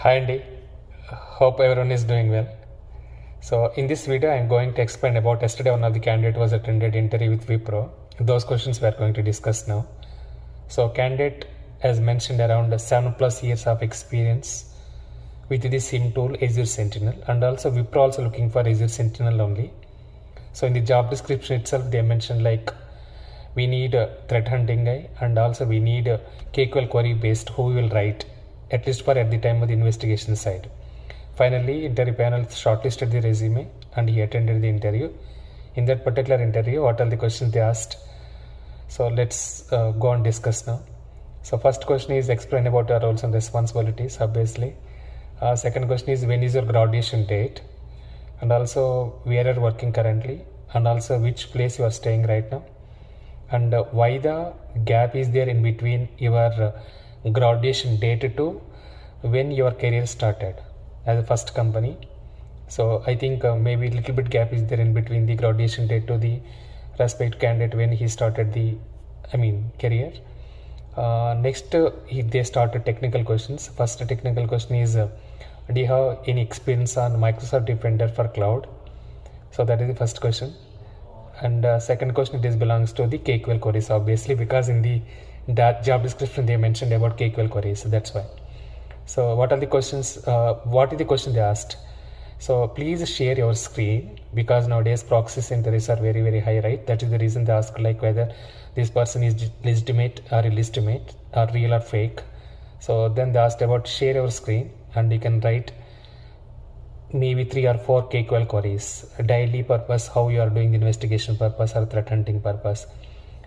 Hi Andy, hope everyone is doing well. So in this video I am going to explain about yesterday one of the candidate was attended interview with Wipro. Those questions we are going to discuss now. So candidate has mentioned around 7+ years of experience with the SIM tool Azure Sentinel, and also Wipro also looking for Azure Sentinel only. So in the job description itself they mentioned like we need a threat hunting guy, and also we need a KQL query based who will write at least for at the time of the investigation side. Finally, interview panel shortlisted the resume and he attended the interview. In that particular interview, what are the questions they asked? So let's go and discuss now. So first question is explain about your roles and responsibilities, obviously. Second question is when is your graduation date, and also where you are working currently, and also which place you are staying right now, and why the gap is there in between your graduation date to when your career started as a first company. So I think maybe little bit gap is there in between the graduation date to the respective candidate when he started the career. Next they started technical questions. First technical question is do you have any experience on Microsoft Defender for cloud? So that is the first question. And second question, it belongs to the KQL queries, obviously, because in that job description they mentioned about KQL queries, so that's why. So what are the questions? What is the question they asked? So please share your screen, because nowadays proxy interviews are very high, right? That is the reason they ask like whether this person is legitimate or illegitimate or real or fake. So then they asked about share your screen, and you can write maybe 3 or 4 KQL queries, daily purpose, how you are doing the investigation purpose or threat hunting purpose.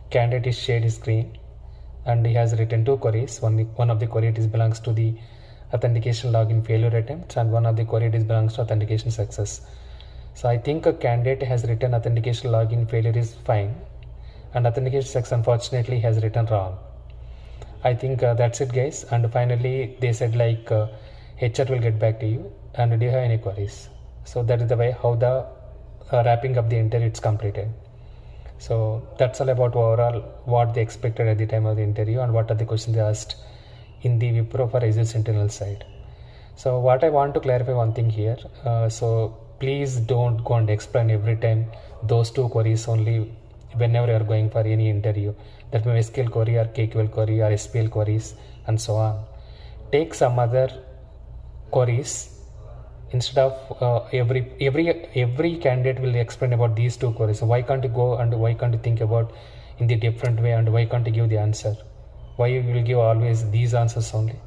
Candidate is shared his screen and he has written 2 queries. One of the queries belongs to the authentication login failure attempts, and one of the queries belongs to authentication success. So I think a candidate has written authentication login failure is fine, and authentication success unfortunately has written wrong. I think that's it, guys. And finally they said like HR will get back to you, and do you have any queries? So that is the way how the wrapping up the interview is completed. So that's all about overall what they expected at the time of the interview and what are the questions they asked in the Wipro for Azure Sentinel side. So what I want to clarify one thing here. So please don't go and explain every time those 2 queries only whenever you are going for any interview. That may be SQL query or KQL query or SPL queries and so on. Take some other queries instead of every candidate will explain about these 2 queries. So why can't you go and why can't you think about in the different way, and why can't you give the answer? Why you will give always these answers only?